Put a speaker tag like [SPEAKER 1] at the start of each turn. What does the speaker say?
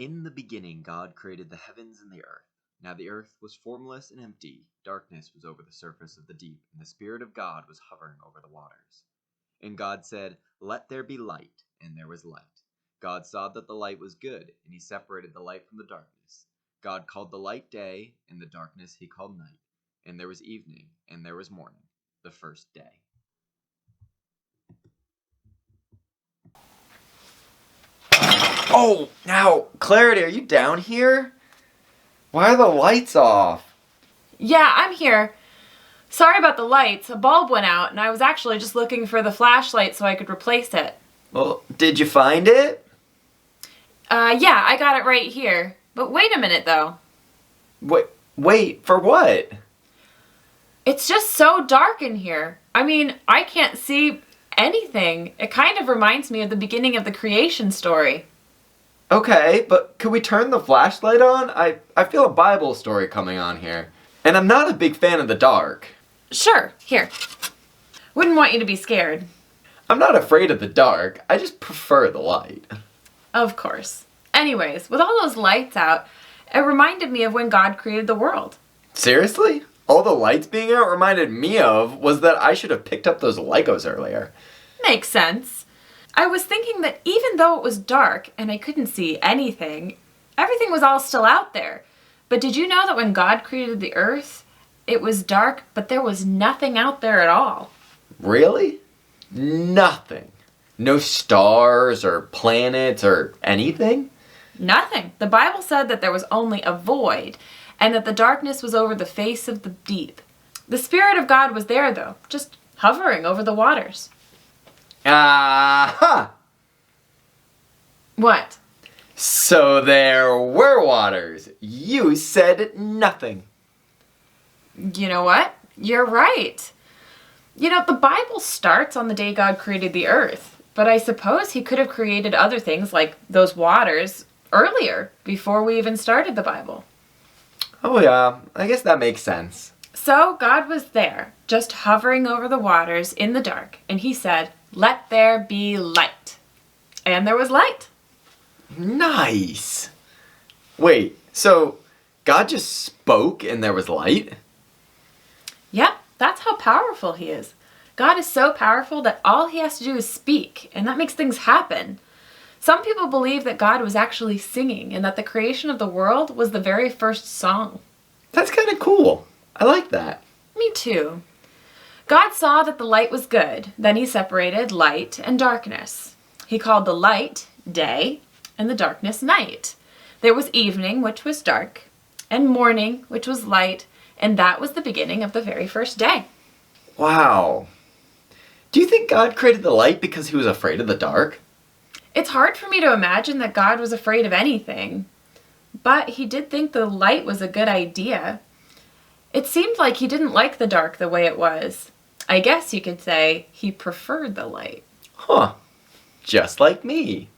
[SPEAKER 1] In the beginning, God created the heavens and the earth. Now the earth was formless and empty. Darkness was over the surface of the deep, and the Spirit of God was hovering over the waters. And God said, "Let there be light," and there was light. God saw that the light was good, and he separated the light from the darkness. God called the light day, and the darkness he called night. And there was evening, and there was morning, the first day.
[SPEAKER 2] Oh, now, Clarity, are you down here? Why are the lights off?
[SPEAKER 3] Yeah, I'm here. Sorry about the lights. A bulb went out, and I was actually just looking for the flashlight so I could replace it.
[SPEAKER 2] Well, did you find it?
[SPEAKER 3] Yeah, I got it right here. But wait a minute, though.
[SPEAKER 2] Wait, for what?
[SPEAKER 3] It's just so dark in here. I mean, I can't see anything. It kind of reminds me of the beginning of the creation story.
[SPEAKER 2] Okay, but could we turn the flashlight on? I feel a Bible story coming on here. And I'm not a big fan of the dark.
[SPEAKER 3] Sure, here. Wouldn't want you to be scared.
[SPEAKER 2] I'm not afraid of the dark. I just prefer the light.
[SPEAKER 3] Of course. Anyways, with all those lights out, it reminded me of when God created the world.
[SPEAKER 2] Seriously? All the lights being out reminded me of was that I should have picked up those Legos earlier.
[SPEAKER 3] Makes sense. I was thinking that even though it was dark and I couldn't see anything, everything was all still out there. But did you know that when God created the earth, it was dark, but there was nothing out there at all?
[SPEAKER 2] Really? Nothing? No stars or planets or anything?
[SPEAKER 3] Nothing. The Bible said that there was only a void and that the darkness was over the face of the deep. The Spirit of God was there, though, just hovering over the waters.
[SPEAKER 2] Aha!
[SPEAKER 3] What?
[SPEAKER 2] So there were waters. You said nothing.
[SPEAKER 3] You know what? You're right. You know, the Bible starts on the day God created the earth, but I suppose he could have created other things like those waters earlier, before we even started the Bible.
[SPEAKER 2] Oh yeah, I guess that makes sense.
[SPEAKER 3] So God was there, just hovering over the waters in the dark, and he said, "Let there be light." And there was light.
[SPEAKER 2] Nice. Wait, so God just spoke and there was light?
[SPEAKER 3] Yep, that's how powerful he is. God is so powerful that all he has to do is speak, and that makes things happen. Some people believe that God was actually singing and that the creation of the world was the very first song.
[SPEAKER 2] That's kind of cool. I like that.
[SPEAKER 3] Me too. God saw that the light was good. Then he separated light and darkness. He called the light day and the darkness night. There was evening, which was dark, and morning, which was light, and that was the beginning of the very first day.
[SPEAKER 2] Wow. Do you think God created the light because he was afraid of the dark?
[SPEAKER 3] It's hard for me to imagine that God was afraid of anything, but he did think the light was a good idea. It seemed like he didn't like the dark the way it was. I guess you could say he preferred the light.
[SPEAKER 2] Huh. Just like me.